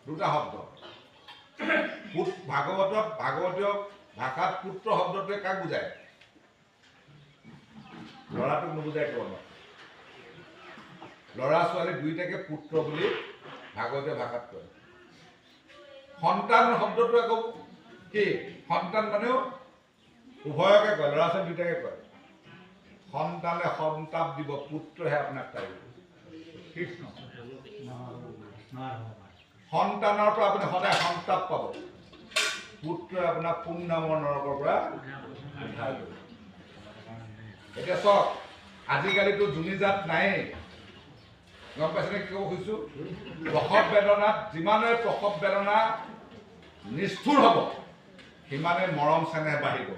দুটা শব্দ ভাগৱতীয় ভাষাত পুত্ৰ শব্দটোৱে কাক বুজায় ল'ৰাটোক নুবুজায় কোনো ল'ৰা ছোৱালী দুইটাকে পুত্ৰ বুলি ভাগৱতীয় ভাষাত কয় সন্তান শব্দটো আকৌ কি সন্তান মানেও উভয়কে কয় ল'ৰা ছোৱালী দুইটাকে কয় সন্তানে সন্তাপ দিব পুত্ৰহে আপোনাক পাৰিব কৃষ্ণ সন্তানৰ পৰা আপুনি সদায় সন্তাপ পাব পুত্ৰই আপোনাক পুণ্যামৰ নৰকৰ পৰা উদ্ধাৰ কৰিব এতিয়া চাওক আজিকালিতো জুনিজাত নায়েই গম পাইছেনে কি ক'ব খুজিছোঁ প্ৰসৱ বেদনাত যিমানে প্ৰসৱ বেদনা নিষ্ঠুৰ হ'ব সিমানে মৰম চেনেহ বাঢ়িব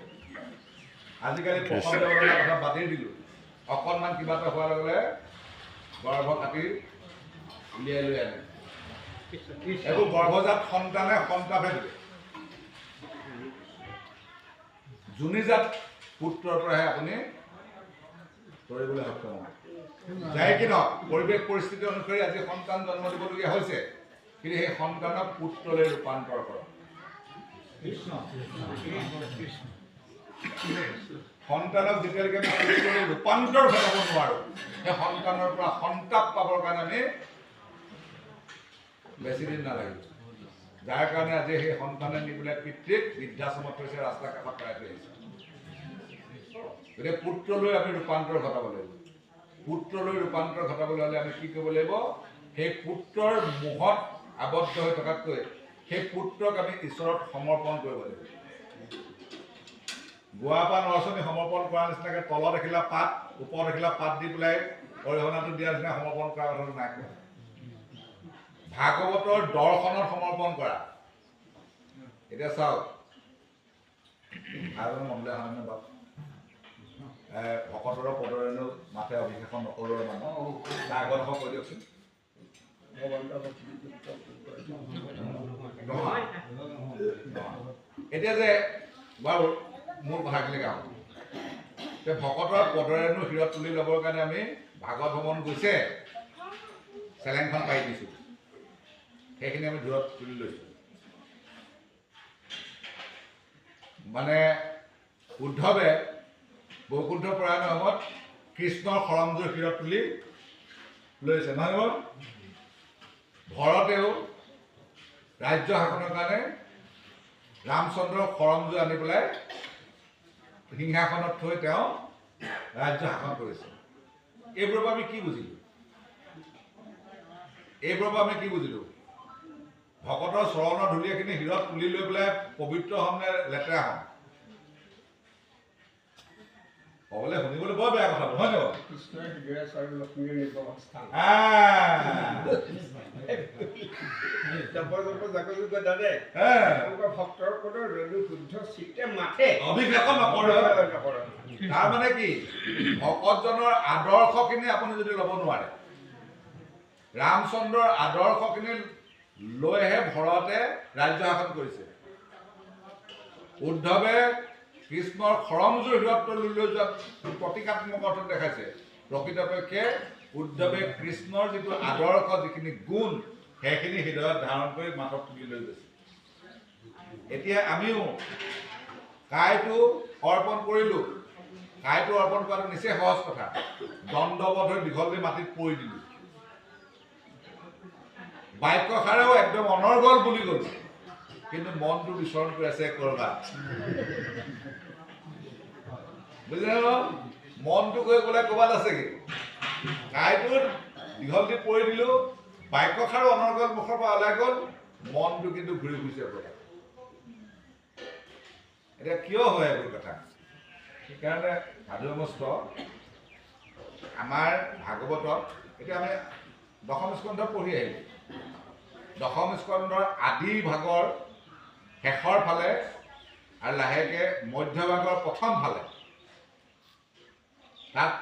আজিকালি প্ৰসৱ বেদনাৰ কথা বাদেই দিলোঁ অকণমান কিবা এটা হোৱাৰ লগে লগে গৰ্ভ কাটি উলিয়াই লৈ আনে এইবোৰ গৰ্ভজাত সন্তানে সন্তাপে দিয়ে জুনিজাত পুত্ৰৰ পৰাহে আপুনি কৰিবলৈ সক্ষম হ'ব যায় কি নহওক পৰিৱেশ পৰিস্থিতি অনুসৰি আজি সন্তান জন্ম দিবলগীয়া হৈছে কিন্তু সেই সন্তানক পুত্ৰলৈ ৰূপান্তৰ কৰক সন্তানক যেতিয়ালৈকে আমি পুত্ৰলৈ ৰূপান্তৰ ঘটাব নোৱাৰোঁ সেই সন্তানৰ পৰা সন্তাপ পাবৰ কাৰণে আমি বেছি দিন নালাগিব যাৰ কাৰণে আজি সেই সন্তানে নি পেলাই পিতৃক বৃদ্ধাশ্ৰমত থৈছে ৰাস্তা কাষত পেলাই থৈ আহিছে গতিকে পুত্ৰলৈ আমি ৰূপান্তৰ ঘটাব লাগিব পুত্ৰলৈ ৰূপান্তৰ ঘটাবলৈ হ'লে আমি কি কৰিব লাগিব সেই পুত্ৰৰ মোহত আবদ্ধ হৈ থকাতকৈ সেই পুত্ৰক আমি ঈশ্বৰত সমৰ্পণ কৰিব লাগিব গোৱাপান ৰচনী সমৰ্পণ কৰাৰ নিচিনাকৈ তলত এখিলা পাত ওপৰত এখিলা পাত দি পেলাই অৰিহণাটো দিয়াৰ নিচিনা সমৰ্পণ কৰাৰ কথাটো নাই কোৱা ভাগৱতৰ দৰ্শনত সমৰ্পণ কৰা এতিয়া চাওক আৰু মনলৈ অহা নাই বাৰু ভকতৰ পদৰেণু মাথে অভিষেকন নকৰোঁ মানুহ তাৰ আগত আকৌ কৈ দিয়কচোন এতিয়া যে বাৰু মোৰ কথাখিনি গাওঁ যে ভকতৰ পদৰেণু শিৰত তুলি ল'বৰ কাৰণে আমি ভাগৱত ভ্ৰমণ গৈছে চেলেংখন পাৰি দিছোঁ সেইখিনি আমি দূৰত তুলি লৈছোঁ মানে উদ্ধৱে বৈকুণ্ঠ প্ৰয়াণৰ সময়ত কৃষ্ণৰ সৰমযোৰ শিৰত তুলি লৈছে নহয় বাৰু ভৰতেও ৰাজ্য শাসনৰ কাৰণে ৰামচন্দ্ৰক সৰমযোৰ আনি পেলাই সিংহাসনত থৈ তেওঁ ৰাজ্য শাসন কৰিছে এইবোৰৰ পৰা আমি কি বুজিলোঁ ভকতৰ চৰণৰ ধূলিখিনি শিৰত তুলি লৈ পেলাই পবিত্ৰ হ'ম নে লেতেৰা হ'ম ক'বলৈ শুনিবলৈ বৰ বেয়া কথা নহয় জানো কৃষ্ণই হৃদয় স্বৰূপ লক্ষ্মীৰ নিৰ্বাসস্থান ভক্তৰ পদৰ ৰেণু শুদ্ধ চিত্তে মাথে অভিষেকন নকৰে তাৰ মানে কি ভকতজনৰ আদৰ্শখিনি আপুনি যদি ল'ব নোৱাৰে ৰামচন্দ্ৰৰ আদৰ্শখিনি লৈহে ভৰতে ৰাজ্য শাসন কৰিছে উদ্ধৱে কৃষ্ণৰ সৰমযোৰ হৃদয়ত তুলি লৈ যোৱা প্ৰতীকাত্মক অৰ্থত দেখাইছে প্ৰকৃতপক্ষে উদ্ধৱে কৃষ্ণৰ যিটো আদৰ্শ যিখিনি গুণ সেইখিনি হৃদয়ত ধাৰণ কৰি মাথত তুলি লৈ গৈছে এতিয়া আমিও কাইটো অৰ্পণ কৰিলোঁ কাইটো অৰ্পণ কৰাটো নিচেই সহজ কথা দণ্ডবধ হৈ দীঘল দি মাটিত পৰি দিলোঁ বাক্যষাৰেও একদম অনৰ্গল বুলি গ'ল কিন্তু মনটো বিচৰণ কৰি আছে ক'ৰবাত বুজিলে ন মনটো গৈ পেলাই ক'ৰবাত আছেগৈ কাইটোত দীঘল দি পৰি দিলোঁ বাক্যষাৰো অনৰ্গল মুখৰ পৰা ওলাই গ'ল মনটো কিন্তু ঘূৰি ফুৰিছে ক'ৰবাত এতিয়া কিয় হয় এইবোৰ কথা সেইকাৰণে সাধুমস্ত আমাৰ ভাগৱতত এতিয়া আমি দশম স্কন্ধ পঢ়ি আহিলোঁ দশম স্কন্ধৰ আদি ভাগৰ শেষৰ ফালে আৰু লাহেকৈ মধ্যভাগৰ প্ৰথম ফালে তাত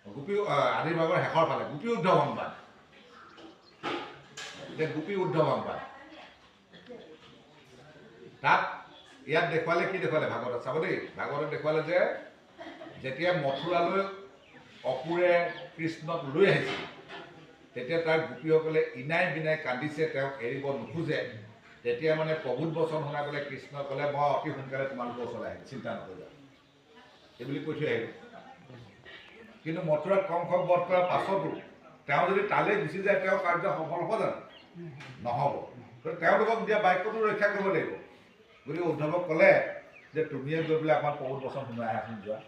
গোপী আদি ভাগৰ শেষৰ ফালে গোপী উদ্ধৱ সংবাদ এতিয়া গোপী উদ্ধৱ সংবাদ তাত ইয়াত দেখুৱালে কি দেখুৱালে ভাগৱতত চাব দেই ভাগৱতত দেখুৱালে যে যেতিয়া মথুৰালৈ অসুৰে কৃষ্ণক লৈ আহিছিল তেতিয়া তাৰ গোপীসকলে ইনাই বিনাই কান্দিছে, তেওঁক এৰিব নোখোজে। তেতিয়া মানে প্ৰভূত বচন শুনাই পেলাই কৃষ্ণই ক'লে, মই অতি সোনকালে তোমালোকৰ ওচৰলৈ আহিম, চিন্তা নকৰিবা, এইবুলি কৈ থৈ আহিব। কিন্তু মথুৰাত কংসক বধ কৰাৰ পাছতো তেওঁ যদি তালৈ গুচি যায়, তেওঁৰ কাৰ্য সফল হ'ব জানো? নহ'ব। তেওঁলোকক দিয়া বাক্যটো ৰক্ষা কৰিব লাগিব। গতিকে উদ্ধৱক ক'লে যে তুমিয়ে গৈ পেলাই আমাৰ প্ৰভূত বচন শুনাই আহোঁ যোৱা।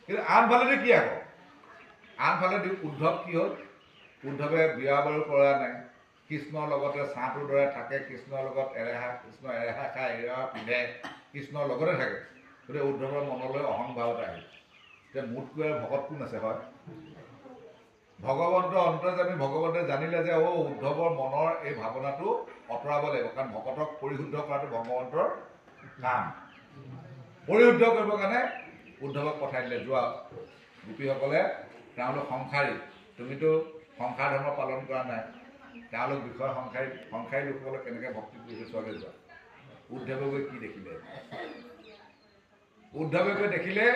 কিন্তু আনফালেদি কি আকৌ? আনফালেদি উদ্ধৱ কি হ'ল? উদ্ধৱে বিয়া বাৰু কৰা নাই, কৃষ্ণৰ লগতে ছাঁটোৰ দৰে থাকে, কৃষ্ণৰ লগত কৃষ্ণ এৰেহা খাই এৰেহা পিন্ধে, কৃষ্ণৰ লগতে থাকে। গতিকে উদ্ধৱৰ মনলৈ অহংভাৱ এটা আহিল যে মোতকৈ আৰু ভকত কোন আছে হয়? ভগৱন্তৰ অন্তৰ্যামী ভগৱন্তে জানিলে যে উদ্ধৱৰ মনৰ এই ভাৱনাটো আঁতৰাব লাগিব, কাৰণ ভকতক পৰিশুদ্ধ কৰাটো ভগৱন্তৰ কাম। পৰিশুদ্ধ কৰিবৰ কাৰণে উদ্ধৱক পঠাই দিলে, যোৱা গোপীসকলে তেওঁলোক সংসাৰী, তুমিতো সংসাৰ ধৰ্ম পালন কৰা নাই, তেওঁলোক বিষয় সংসাৰী লোকসকলক কেনেকৈ ভক্তি কৰিছে চোৱাকৈ যোৱা। উদ্ধৱে গৈ কি দেখিলে? উদ্ধৱে গৈ দেখিলে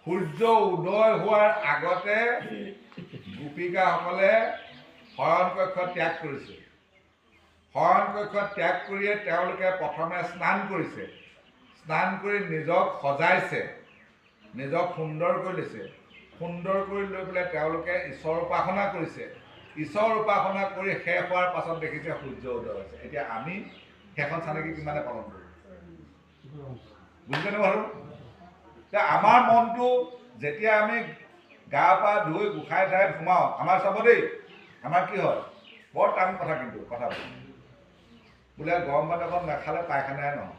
সূৰ্য উদয় হোৱাৰ আগতে গোপিকাসকলে শয়ন কক্ষ ত্যাগ কৰিছে। শয়ন কক্ষ ত্যাগ কৰিয়ে তেওঁলোকে প্ৰথমে স্নান কৰিছে, স্নান কৰি নিজক সজাইছে, নিজক সুন্দৰ কৰি লৈছে, সুন্দৰ কৰি লৈ পেলাই তেওঁলোকে ঈশ্বৰ উপাসনা কৰিছে। ঈশ্বৰ উপাসনা কৰি শেষ হোৱাৰ পাছত দেখিছে সূৰ্য উদয় হৈছে। এতিয়া আমি সেইখন চানেকি কিমানে পালন কৰোঁ? বুজিছেনে বাৰু? আমাৰ মনটো যেতিয়া আমি গা পা ধুই গোসাঁই ঠাইত সোমাওঁ, আমাৰ চাব দেই, আমাৰ কি হয়? বৰ টান কথা, কিন্তু কথাবোৰ বোলে গৰম পানী অকণ নাখালে পায়খানাই নহয়,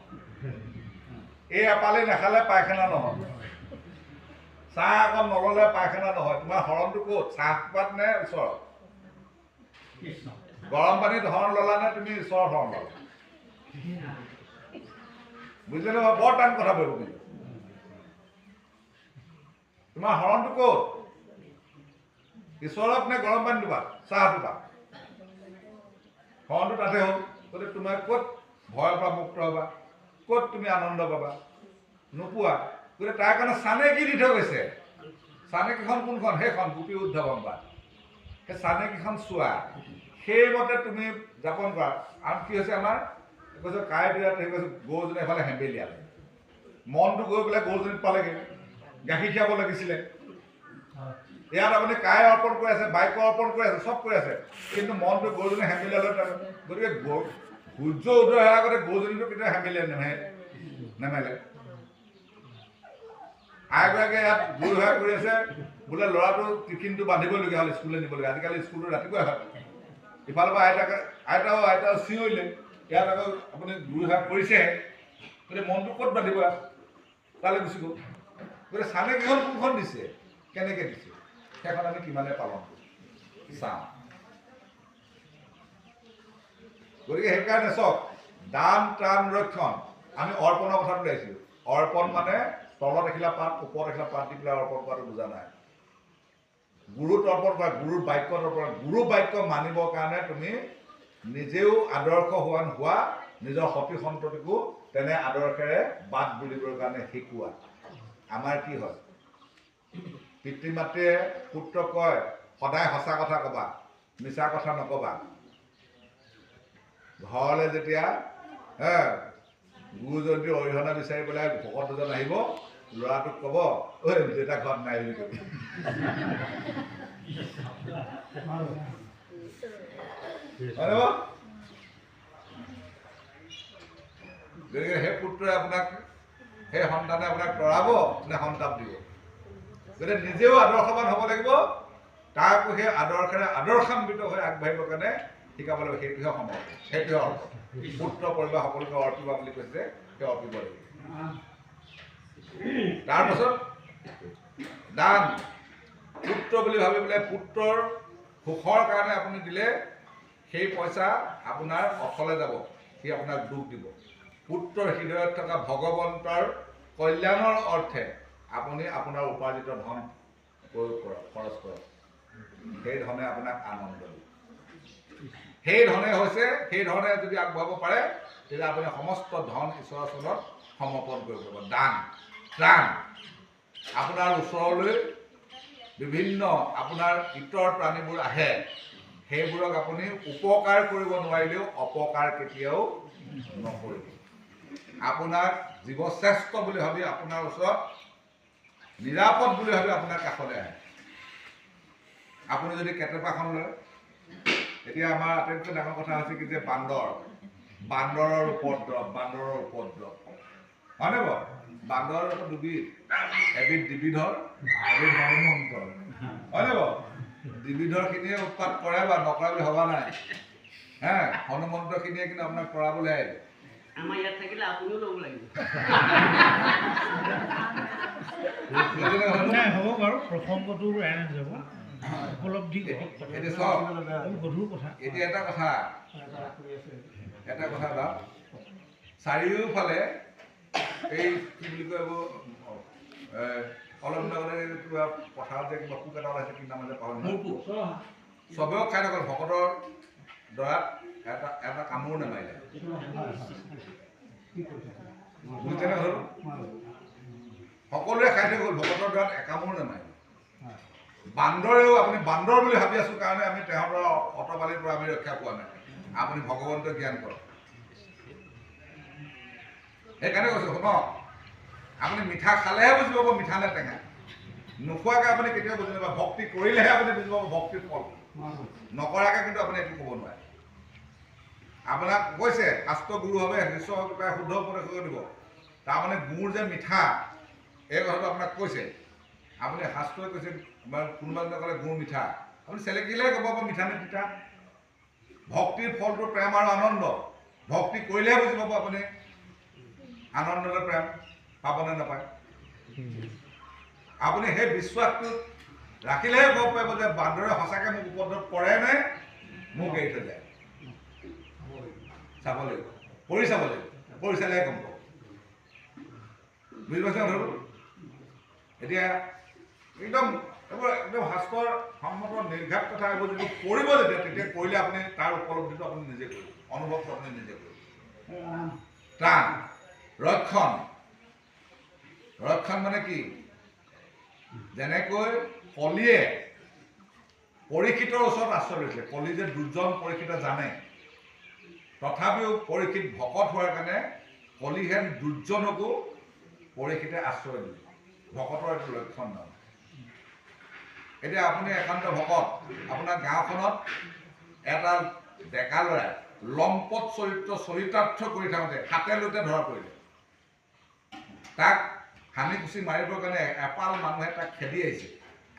এই এপালি নাখালে পায়খানা নহয়, চাহ অকণ নল'লে পায়খানা নহয়। তোমাৰ শৰণটো ক'ত? চাহপাত নে ওচৰত? গৰম পানীত শৰণ ল'লা নে তুমি ঈশ্বৰৰ শৰণ ল'লা? বুজিলে? বৰ টান কথা পাব। কিন্তু তোমাৰ শৰণটো ক'ত? ঈশ্বৰত নে গৰম পানী দুবা, চাহ দুবা? শৰণটো তাতে হ'ল। গতিকে তোমাৰ ক'ত ভয়ৰ পৰা মুক্ত হ'বা? ক'ত তুমি আনন্দ পাবা? নোপোৱা। গতিকে তাৰ কাৰণে চানেকি দি থৈ গৈছে। চানেকিখন কোনখন? সেইখন গোপী উদ্ধৱ সংবাদ। সেই চানেকিখন চোৱা, সেইমতে তুমি যাপন কৰা। আৰু কি হৈছে আমাৰ? কৈছোঁ কাই বিৰাট হেৰি কৈছোঁ, গৰুজনী এফালে হেম্বেলিয়ালে, মনটো গৈ পেলাই গৰুজনীত পালেগৈ, গাখীৰ খীৰাব লাগিছিলে। ইয়াত আপুনি কাই অৰ্পণ কৰি আছে, বাক্য অৰ্পণ কৰি আছে, চব কৰি আছে, কিন্তু মনটো গৰুজনী হেম্বেলিয়ালে। গতিকে সূৰ্য উদয় হোৱাৰ আগতে গৰুজনীটো কেতিয়াও হেম্বেলিয়াই নেমেলে। আইগৰাকীয়ে ইয়াত গৰু সেৱা কৰি আছে, বোলে ল'ৰাটো টিফিনটো বান্ধিবলগীয়া হ'ল, স্কুললৈ নিবলগীয়া। আজিকালি স্কুলটো ৰাতিপুৱাই হয়। ইফালৰ পৰা আইতাও চিঞৰিলে, ইয়াত আকৌ আপুনি গৰু সেৱা কৰিছেহে, গতিকে মনটো ক'ত বান্ধিব? তালৈ গুচি গ'ল। গতিকে চানেকিখন কোনখন দিছে, কেনেকৈ দিছে, সেইখন আমি কিমানে পালন কৰোঁ চাওঁ। গতিকে সেইকাৰণে চাওক, দান ত্ৰাণ ৰক্ষণ, আমি অৰ্পণৰ কথাটো লাগিছিলোঁ। অৰ্পণ মানে তলত এখিলা পাত, ওপৰত এখিলা পাত দি পেলাই অৰ্পণ কৰাটো বুজা নাই। গুৰুত অৰ্পণ কৰা, গুৰুৰ বাক্যত অৰ্পণ। গুৰু বাক্য মানিবৰ কাৰণে তুমি নিজেও আদৰ্শৱান হোৱা, নিজৰ সতি সন্ততিকো তেনে আদৰ্শেৰে বাট বুলিবৰ কাৰণে শিকোৱা। আমাৰ কি হয়? পিতৃ মাতৃয়ে পুত্ৰক কয়, সদায় সঁচা কথা ক'বা, মিছা কথা নক'বা। ঘৰলৈ যেতিয়া গুৰুজনীৰ অৰিহণা বিচাৰি পেলাই ভকত দুজন আহিব, ল'ৰাটোক ক'ব, ঐ দেউতা ঘৰত নাই বুলি কবি। গতিকে সেই পুত্ৰই আপোনাক, সেই সন্তানে আপোনাক তৰাব নে সন্তাপ দিব? গতিকে নিজেও আদৰ্শৱান হ'ব লাগিব, তাকো সেই আদৰ্শেৰে আদৰ্শান্বিত হৈ আগবাঢ়িবৰ কাৰণে শিকাব লাগিব। সেইটোহে সময়, সেইটোহে অৰ্থ। পুত্ৰ পৰিবাৰ সকলোকে অৰ্পিবা বুলি কৈছে, সেই অৰ্পিব লাগিব। তাৰপাছত দান, পুত্ৰ বুলি ভাবি পেলাই পুত্ৰৰ সুখৰ কাৰণে আপুনি দিলে, সেই পইচা আপোনাৰ অথলে যাব, সি আপোনাক দুখ দিব। পুত্ৰৰ হৃদয়ত থকা ভগৱন্তৰ কল্যাণৰ অৰ্থে আপুনি আপোনাৰ উপাৰ্জিত ধন প্ৰয়োগ কৰক, খৰচ কৰক। সেই ধনে আপোনাক আনন্দ দিব। সেই ধনে যদি আগবঢ়াব পাৰে, তেতিয়া আপুনি সমস্ত ধন ঈশ্বৰৰ চৰণত সমৰ্পণ কৰিব পাৰিব। দান ত্ৰাণ, আপোনাৰ ওচৰলৈ বিভিন্ন আপোনাৰ ইতৰ প্ৰাণীবোৰ আহে, সেইবোৰক আপুনি উপকাৰ কৰিব নোৱাৰিলেও অপকাৰ কেতিয়াও নকৰিব। আপোনাক জীৱশ্ৰেষ্ঠ বুলি ভাবি আপোনাৰ ওচৰত নিৰাপদ বুলি ভাবি আপোনাৰ কাষলৈ আহে। আপুনি যদি কেটেপাখন লয়, এতিয়া আমাৰ আটাইতকৈ ডাঙৰ কথা হৈছে কি যে বান্দৰৰ উপদ্ৰৱ হয়নে বাৰু? বান্দৰৰ দুবিধ, এবিধ দ্বিবিধৰ, এবিধ হনুমন্তৰ, হয়নে বাৰু? দ্বিবিধৰখিনিয়ে উৎপাত কৰে বা নকৰে বুলি ভবা নাই। হনুমন্তখিনিয়ে কিন্তু আপোনাক পৰাবলৈ আহিব। আমাৰ ইয়াত থাকিলে আপুনিও ল'ব লাগিব। হ'ব বাৰু, প্ৰসংগটো এনে যাব উপলব্ধি গধুৰ কথা। এতিয়া এটা কথা বা চাৰিওফালে এই কি বুলি কয় অলপ দিনৰ আগতে কিবা পথাৰত যে কিবা পোক এটা ওলাইছে, কি নাম আছে পাহৰি চবেও খাই থাকক, ভকতৰ দৰাত এটা কামোৰ নামাৰিলে। বুজিছেনে হ'ল? সকলোৱে খাই থৈ গ'ল, ভকতৰ দৰাত একামোৰ নামাৰিলে। বান্দৰেও আপুনি বান্দৰ বুলি ভাবি আছো কাৰণে আমি তেহঁতৰ অটপালিৰ পৰা আমি ৰক্ষা পোৱা নাই। আপুনি ভগৱন্তৰ জ্ঞান কৰক। সেইকাৰণে কৈছো শুনক, আপুনি মিঠা খালেহে বুজি পাব মিঠা নে টেঙা। নোখোৱাকৈ আপুনি কেতিয়াও বুজি নাপাব। ভক্তি কৰিলেহে আপুনি বুজি পাব ভক্তিৰ ফল। নকৰাকৈ কিন্তু আপুনি একো ক'ব নোৱাৰে। আপোনাক কৈছে শাস্ত্ৰ গুৰু হবে ঈশ্বৰ কৃপাই শুদ্ধ উপদেশ দিব। তাৰমানে গুৰ যে মিঠা, এই কথাটো আপোনাক কৈছে। আপুনি শাস্ত্ৰই কৈছে, কোনোবা এজনে ক'লে গুৰ মিঠা, আপুনি চেলেকিলেহে ক'ব মিঠা নে তিতা। ভক্তিৰ ফলটো প্ৰেম আৰু আনন্দ। ভক্তি কৰিলেহে বুজি পাব আপুনি আনন্দৰে প্ৰেম পাবনে নাপায়। আপুনি সেই বিশ্বাসটো ৰাখিলেহে গম পাব যে বান্দৰে সঁচাকৈ মোক উপদ্ৰৱ কৰে নে মোক এৰি থৈ যায়। চাব লাগিব, কৰি চাব লাগিব, কৰি চালেহে গম পাব। বুজি পাইছে কথাটো? এতিয়া একদম শাস্ত্ৰৰ সন্মত নিৰ্ঘাত কথা এইবোৰ যদি কৰিব তেতিয়া কৰিলে আপুনি তাৰ উপলব্ধিটো আপুনি নিজে কৰিব, অনুভৱটো আপুনি নিজে কৰিব। ত্ৰাণ ৰক্ষণ মানে কি? যেনেকৈ কলিয়ে পৰীক্ষিতৰ ওচৰত আশ্ৰয় লৈছিলে। কলি যে দুৰ্জন পৰীক্ষিতে জানে, তথাপিও পৰীক্ষিত ভকত হোৱাৰ কাৰণে কলিহেন দুৰ্জনকো পৰীক্ষিতে আশ্ৰয় দিলে। ভকতৰ এইটো লক্ষণ নহয়। এতিয়া আপুনি একান্ত ভকত, আপোনাৰ গাঁওখনত এটা ডেকা ল'ৰাই লম্পট চৰিতাৰ্থ কৰি থাকোঁতে হাতে লোতে ধৰা পৰিলে। তাক হানি খুচি মাৰিবৰ কাৰণে এপাল মানুহে তাক খেদি আহিছে।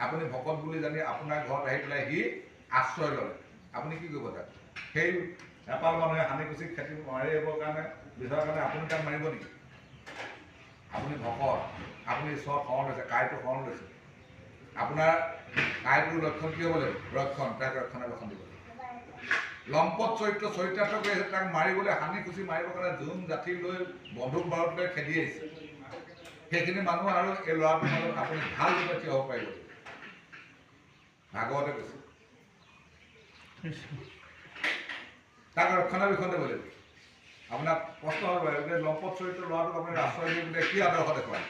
আপুনি ভকত বুলি জানি আপোনাৰ ঘৰত আহি পেলাই সি আশ্ৰয় ল'লে। আপুনি কি কৰিব তাক? সেই এপাল মানুহে হানি খুচি খেতি মাৰিবৰ কাৰণে বিচৰাৰ কাৰণে আপুনি তাক মাৰিব নেকি? আপুনি ভকত, আপুনি ঈশ্বৰ শৰণ লৈছে, কাইটো শৰণ লৈছে। আপোনাৰ কাইটোৰ লক্ষণ কি হ'ব লাগিব? ৰক্ষণ। তাক ৰক্ষণাবেক্ষণ দিব লাগিব। লম্পট চৰিতাৰ্থ কৰি আহিছে, তাক মাৰিবলৈ হানি খুচি মাৰিবৰ কাৰণে জোম জাঠি লৈ বন্ধুক বাৰত লৈ খেদি আহিছে। সেইখিনি মানুহ আৰু এই ল'ৰাটোৰ মাজত আপুনি ভাল ৰূপে থিয় হ'ব পাৰিব। ভাগৱতে কৈছে তাক ৰক্ষণাবেক্ষণ দিব লাগিব। আপোনাক প্ৰশ্ন হ'ব যে লম্পট চৰিত্ৰ ল'ৰাটোক আপুনি আশ্ৰয় দি বোলে কি আদৰ্শ দেখুৱায়?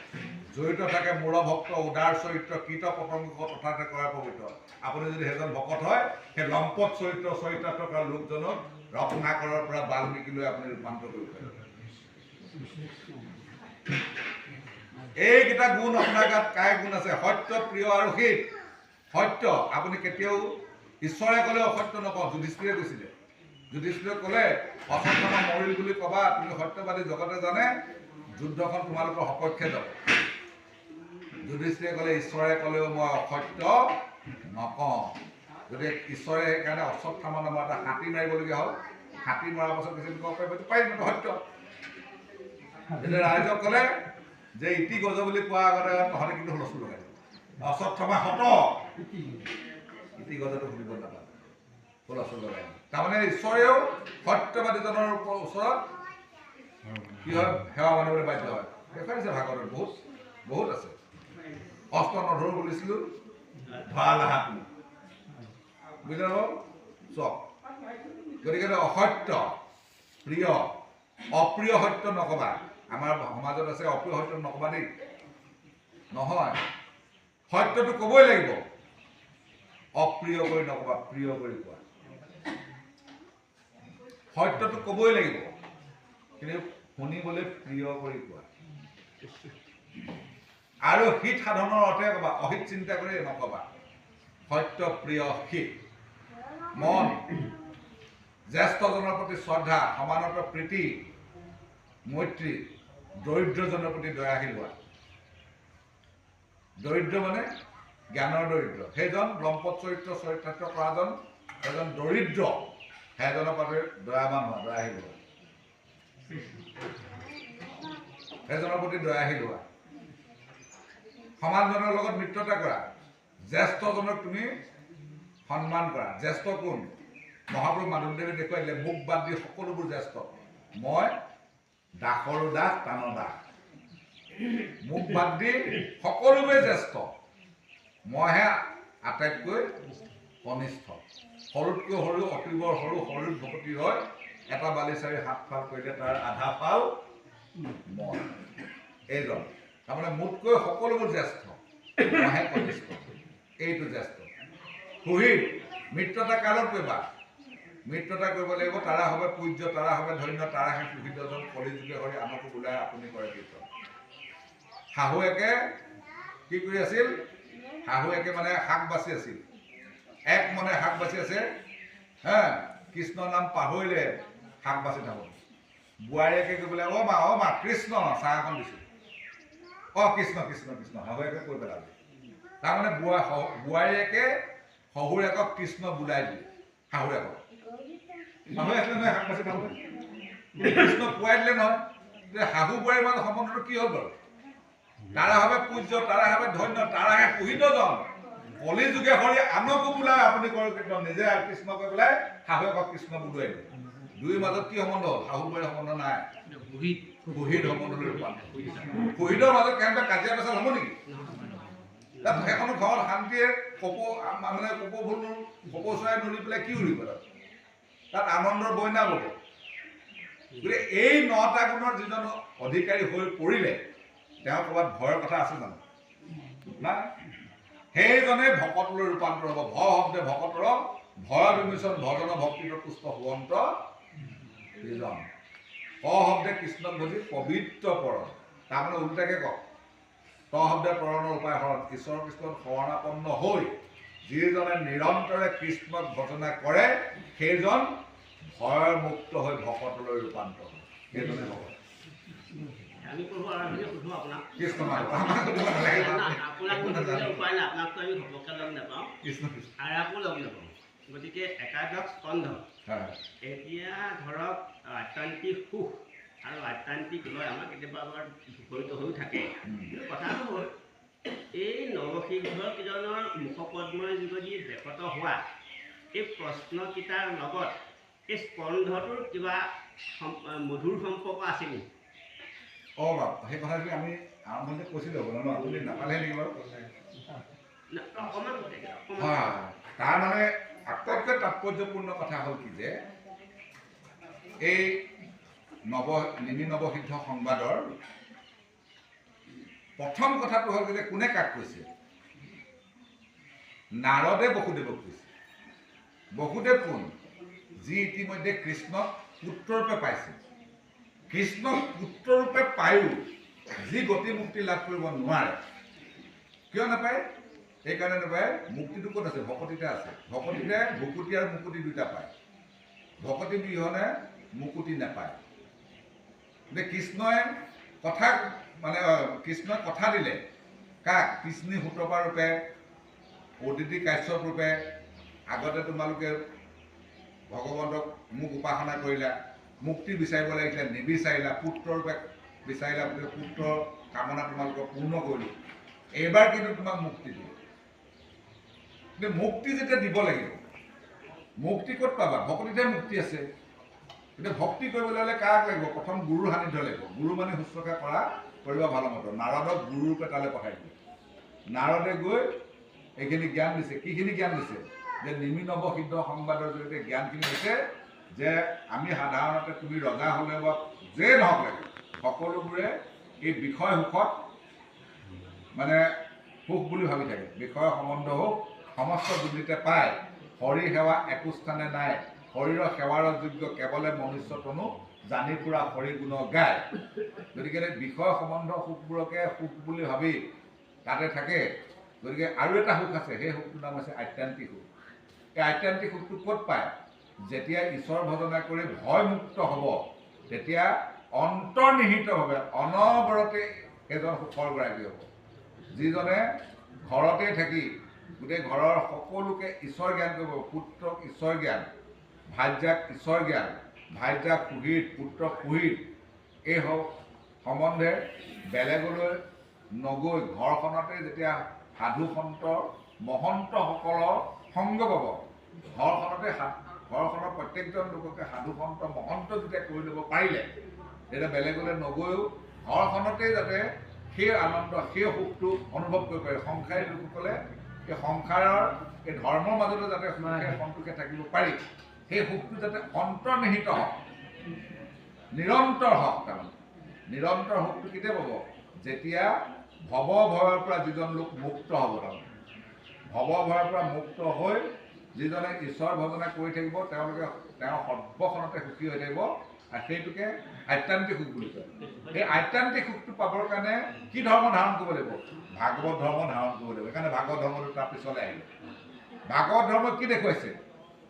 জড়িত থাকে মূঢ় ভক্ত উদাৰ চৰিত্ৰ কীট পতংগ তথাতে কৰে পবিত্ৰ। আপুনি যদি সেইজন ভকত হয়, সেই লম্পট চৰিতাৰ্থ কৰা লোকজনক ৰত্নাকৰৰ পৰা বাল্মীকিলৈ আপুনি ৰূপান্তৰ কৰিব পাৰিব। এইকেইটা গুণ আপোনাৰ গাত কাই গুণ আছে? সত্য, প্ৰিয় আৰু হিত। সত্য, আপুনি কেতিয়াও ঈশ্বৰে ক'লে অসত্য নকওঁ। যুধিষ্ঠিৰে কৈছিলে, যুধিষ্ঠিৰে ক'লে অসত্যমা মৰিল বুলি ক'বা, তুমি সত্যবাদী জগতে জানে যুদ্ধখন তোমালোকৰ সপক্ষে যাব। যুধিষ্ঠিৰে ক'লে ঈশ্বৰে ক'লেও মই অসত্য নকওঁ। গতিকে ঈশ্বৰে সেইকাৰণে অশ্বত্থামা নামৰ এটা হাতী মাৰিবলগীয়া হ'ল। হাতী মৰাৰ পাছত বেছি ক'ব পাৰিব পাৰিম, এইটো সত্য। এতিয়া ৰাইজক ক'লে যে ইতি গজ বুলি কোৱাৰ আগতে তহঁতে কিন্তু হুলস্থুল লগাই অশ্বত্থামা হত ইতি গজটো শুনিব নাপায়, হুলস্থুল লগাই। তাৰমানে ঈশ্বৰেও সত্যবাদীজনৰ ওচৰত কি হয়? সেৱা মানিবলৈ বাধ্য হয়। দেখুৱাইছে ভাগৱতত বহুত আছে। অস্ত নধৰো বুলিছিলোঁ ভাল হাত বুজি পাব চব। গতিকে অসত্য, প্ৰিয়, অপ্ৰিয় সত্য নকবা। আমাৰ সমাজত আছে অপ্ৰিয় সত্য নকবা দেই। নহয়, সত্যটো ক'বই লাগিব। অপ্ৰিয় কৰি নকবা, প্ৰিয় কৰি কোৱা। সত্যটো ক'বই লাগিব, কিন্তু শুনিবলৈ প্ৰিয় কৰি কোৱা। আৰু হিত সাধনৰ অৰ্থে ক'বা, অহিত চিন্তা কৰি নকবা। সত্য, প্ৰিয়, হিত। মন, জ্যেষ্ঠজনৰ প্ৰতি শ্ৰদ্ধা, সমানত প্ৰীতি, মৈত্ৰী, দৰিদ্ৰজনৰ প্ৰতি দয়াশীল হোৱা। দৰিদ্ৰ মানে জ্ঞানৰ দৰিদ্ৰ, সেইজন ব্ৰহ্মপদ চৰিতাৰ্থ কৰাজন, সেইজন দৰিদ্ৰ, সেইজনৰ প্ৰতি দয়াবান হোৱা, দয়াশীল হোৱা। সেইজনৰ প্ৰতি দয়াশীল হোৱা। সমানজনৰ লগত মিত্ৰতা কৰা। জ্যেষ্ঠজনক তুমি সন্মান কৰা। জ্যেষ্ঠ কোন? মহাপুৰুষ মাধৱদেৱে দেখুৱাই দিলে, মোক বাদ দি সকলোবোৰ জ্যেষ্ঠ। মই দাসৰো দাস, টানৰ দাস। মোক বাদ দি সকলোৱে জ্যেষ্ঠ, মইহে আটাইতকৈ কনিষ্ঠ। সৰুতকৈ সৰু, অতিবৰ সৰু, সৰুত ভকতি হয়, এটা বালিচাৰি হাত ফাল কৰিলে তাৰ আধা ফাল মই। এইজন তাৰমানে মোতকৈ সকলোবোৰ জ্যেষ্ঠ, মইহে কনিষ্ঠ। এইটো জ্যেষ্ঠ। সুহৃদ, মিত্ৰতা কালত কৰিবা? মিত্ৰতা কৰিব লাগিব, তাৰা হবে পূজ্য, তাৰা হবে ধন্য, তাৰাহে সুহৃদজন, কলিযুগে হৰি আনকো বোলাই আপুনি কৰে কীৰ্তন। শাহুৱেকে কি কৰি আছিল? শাহুৱেকে মানে শাক বাচি আছিল। এক মনে শাক বাচি আছে, হা, কৃষ্ণৰ নাম পাহৰিলে শাক বাচি থাকোঁ। বোৱাৰীয়েকে গৈ পেলাই, অ' মা কৃষ্ণ, চাহ এখন দিছোঁ। অ' কৃষ্ণ কৃষ্ণ কৃষ্ণ, শাহুৱেকে কৈ পেলালে। তাৰমানে বোৱাৰীয়েকে শহুৰেকক কৃষ্ণ বোলাই দিয়ে। শাহুৱেকক শাহুৱে আছিলে নহয় শাক বাচি থাকোঁতে, কৃষ্ণ পোৱাই দিলে নহয়। শাহু বোৱাৰীৰ মাজত সম্বন্ধটো কি হ'ল বাৰু? তাৰা হবে পূজ্য, তাৰা হবে ধন্য, তাৰাহে সুহৃদজন, কলিযুগে হৰি আনকো বোলাই আপুনি কৰে কীৰ্তন। নিজে কৃষ্ণ কৈ পেলাই শাহুৱেকক কৃষ্ণ বোলোৱাই দিয়ে। দুয়োৰ মাজত কি সম্বন্ধ হ'ল? শাহু বোৱাৰীৰ সম্বন্ধ নাই, সুহৃদ সম্বন্ধলৈ ৰূপান্তৰ। সুহৃদৰ মাজত কেনেকুৱা কাজিয়া পেচাল হ'ব নেকি? তাত সেইখন ঘৰত শান্তিয়ে মানে কপৌ ফুল, কপৌ চৰাই নৰি পেলাই কি উৰিব তাত আনন্দৰ বইনা বব। গতিকে এই 9টা গুণৰ যিজন অধিকাৰী হৈ পৰিলে, তেওঁ ক'ৰবাত ভয়ৰ কথা আছে জানো? নাই। সেইজনে ভকতলৈ ৰূপান্তৰ হ'ব। ভ শব্দে ভকতৰ, ভয় বিমোচন, ভজন ভক্তিৰ পুষ্প সুৱন্ত যিজন। ক শব্দে কৃষ্ণক বুজি পবিত্ৰ পৰ, তাৰমানে উল্টাকে কওক। ত শব্দে পৰণৰ উপায় হৰণ, ঈশ্বৰ কৃষ্ণত শৰণাপন্ন হৈ যিজনে নিৰন্তৰে কৃষ্ণক ভজনা কৰে, সেইজন ভয় মুক্ত হৈ ভকতলৈ ৰূপান্তৰ হয়। সেইজনে ভকত। আমি পঢ়ো আৰু আমি সুধো আপোনাক। কৃষ্ণ আমাক সুধিব নালাগে। আপোনাক সুধিবলৈ উপায় নাই, আপোনাকতো আমি ঘপককৈ লগ নাপাওঁ, কৃষ্ণ কৃষ্ণ আৰু আকৌ লগ নাপাওঁ। গতিকে একাদশ স্কন্ধ, এতিয়া ধৰক আত্যান্তিক সুখ আৰু আত্যান্তিক লয় আমাৰ কেতিয়াবা আমাৰ বিপৰীত হৈও থাকে। কথাটো হ'ল, এই নৱসিংহকেইজনৰ মুখপদ্মৰ যোগেদি ব্যাপত হোৱা এই প্ৰশ্নকেইটাৰ লগত এই স্কন্ধটোৰ কিবা মধুৰ সম্পৰ্ক আছে নেকি? অঁ বাৰু, সেই কথাখিনি আমি আৰম্ভণিতে কৈছিলোঁ হ'ব ন, আপুনি নাপালে নেকি বাৰু? অকণমান তাৰ মানে আটাইতকৈ তাৎপৰ্যপূৰ্ণ কথা হ'ল কি যে, এই নিমি নৱসিদ্ধ সংবাদৰ প্ৰথম কথাটো হ'ল যে কোনে কাক কৈছে? নাৰদে বসুদেৱক কৈছে। বসুদেৱ কোন? যি ইতিমধ্যে কৃষ্ণক পুত্ৰৰূপে পাইছে। কৃষ্ণক পুত্ৰৰূপে পায়ো যি গতি মুক্তি লাভ কৰিব নোৱাৰে। কিয় নাপায়? সেইকাৰণে নাপায়, মুক্তিটো ক'ত আছে? ভকতিতে আছে। ভকতিতে ভকুতি আৰু মুকুতি দুটা পায়। ভকতি বিহনে মুকুতি নাপায়। গতিকে কৃষ্ণই কথা মানে কৃষ্ণই কথা দিলে কাক? কৃষ্ণী সুতপা ৰূপে, অদিতি কাশ্যপ ৰূপে, আগতে তোমালোকে ভগৱন্তক মোক উপাসনা কৰিলা, মুক্তি বিচাৰিব লাগিছিলে, নিবিচাৰিলা, পুত্ৰৰূপে বিচাৰিলা, পুত্ৰ কামনা তোমালোকক পূৰ্ণ কৰিলোঁ। এইবাৰ কিন্তু তোমাক মুক্তি দিওঁ। কিন্তু মুক্তি যেতিয়া দিব লাগিব, মুক্তি ক'ত পাবা? ভকতিতহে মুক্তি আছে। কিন্তু ভক্তি কৰিবলৈ হ'লে কাক লাগিব? প্ৰথম গুৰুৰ সান্নিধ্য লাগিব। গুৰু মানে শুশ্ৰূষা কৰিব ভাল মতে। নাৰদক গুৰুৰূপে তালৈ পঠাই দিলে। নাৰদে গৈ এইখিনি জ্ঞান দিছে। কিখিনি জ্ঞান দিছে? যে নিমি নৱসিদ্ধ সংবাদৰ জৰিয়তে জ্ঞানখিনি দিছে যে আমি সাধাৰণতে তুমি ৰজা হ'লে বা যেই নহওক লাগে, সকলোবোৰে এই বিষয় সুখত মানে সুখ বুলি ভাবি থাকে। বিষয় সম্বন্ধ হওক, সমস্ত দুৰ্নীতে পায় হৰি সেৱা একো স্থানে নাই শৰীৰৰ সেৱাৰ যোগ্য কেৱলে মনুষ্য তনু জানি পুৰা হৰি গুণ গায় গতিকে বিষয় সম্বন্ধ সুখবোৰকে সুখ বুলি ভাবি তাতে থাকে গতিকে আৰু এটা সুখ আছে সেই সুখটোৰ নাম হৈছে আত্যান্তিক সুখ এই আত্যান্তিক সুখটো ক'ত পায় যেতিয়া ঈশ্বৰ ভজনা কৰি ভয়মুক্ত হ'ব তেতিয়া অন্তৰ্নিহিতভাৱে অনবৰতে এজন সুখৰ গৰাকী হ'ব যিজনে ঘৰতে থাকি গোটেই ঘৰৰ সকলোকে ঈশ্বৰ জ্ঞান কৰিব পুত্ৰক ঈশ্বৰ জ্ঞান ভাৰ্যাক ঈশ্বৰ জ্ঞান ভাৰ্যাক সুহৃদ পুত্ৰক সুহৃদ এই সম্বন্ধে বেলেগলৈ নগৈ ঘৰখনতে যেতিয়া সাধু সন্ত মহন্তসকলৰ সংগ পাব ঘৰখনৰ প্ৰত্যেকজন লোককে সাধু সন্ত মহন্ত যেতিয়া কৰি ল'ব পাৰিলে তেতিয়া বেলেগলৈ নগৈও ঘৰখনতেই যাতে সেই আনন্দ সেই সুখটো অনুভৱ কৰিব পাৰে সংসাৰী লোকসকলে এই সংসাৰৰ এই ধৰ্মৰ মাজতে যাতে সুখে সন্তোষে থাকিব পাৰি সেই সুখটো যাতে অন্তৰ্নিহিত হওক নিৰন্তৰ হওক তাৰমানে নিৰন্তৰ সুখটো কেতিয়া পাব যেতিয়া ভৱ ভয়ৰ পৰা যিজন লোক মুক্ত হ'ব তাৰমানে ভৱ ভয়ৰ পৰা মুক্ত হৈ যিজনে ঈশ্বৰ ভজনা কৰি থাকিব তেওঁলোকে তেওঁ সৰ্বখনতে সুখী হৈ থাকিব আৰু সেইটোকে আত্যান্তিক সুখ বুলি কয় সেই আত্যান্তিক সুখটো পাবৰ কাৰণে কি ধৰ্ম ধাৰণ কৰিব লাগিব ভাগৱত ধৰ্ম ধাৰণ কৰিব লাগিব সেইকাৰণে ভাগৱত ধৰ্মটো তাৰ পিছলৈ আহিলে ভাগৱত ধৰ্ম কি দেখুৱাইছে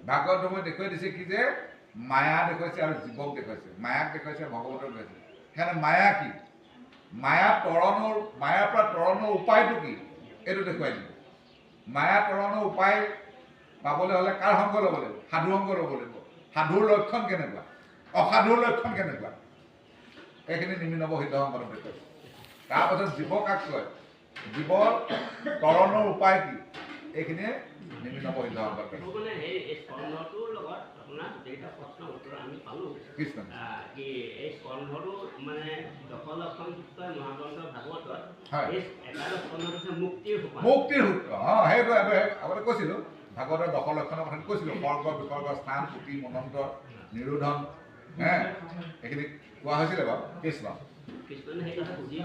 ভাগৱত ধৰ্মই দেখুৱাই দিছে কি যে মায়া দেখুৱাইছে আৰু জীৱক দেখুৱাইছে মায়াক দেখুৱাইছে ভগৱতক দেখুৱাইছে সেইকাৰণে মায়া কি মায়াৰ পৰা তৰণৰ উপায়টো কি এইটো দেখুৱাই দিব মায়া তৰণৰ উপায় পাবলৈ হ'লে কাৰ সংগ ল'ব লাগিব সাধু সংগ ল'ব লাগিব সাধুৰ লক্ষণ কেনেকুৱা অসাধুৰ লক্ষণ কেনেকুৱা এইখিনি নিমিনব সিদ্ধ সংগত দেখুৱাইছে তাৰপাছত জীৱ কাক কয় জীৱৰ তৰণৰ উপায় কি এইখিনিয়ে নিমিনব সিদ্ধ সংগত মানে এই স্কন্ধটোৰ লগত আপোনাৰ গোটেইকেইটা প্ৰশ্নৰ উত্তৰ আমি পালোঁ কৃষ্ণ কি এই স্কন্ধটো মানে দশলক্ষণযুক্ত মহাগ্ৰন্থ ভাগৱতত হয় এই একাদশ স্কন্ধটো হৈছে মুক্তিৰ সোপান মুক্তিৰ সূত্ৰ সেইটো আগতে কৈছিলোঁ ভাগৱতৰ দশলক্ষণৰ কথা কৈছিলোঁ স্বৰ্গ বিসৰ্গ স্থান পুতি মনন্তৰ নিৰোধন এইখিনি কোৱা হৈছিলে বাৰু কৃষ্ণ কৃষ্ণনে সেই কথা বুজি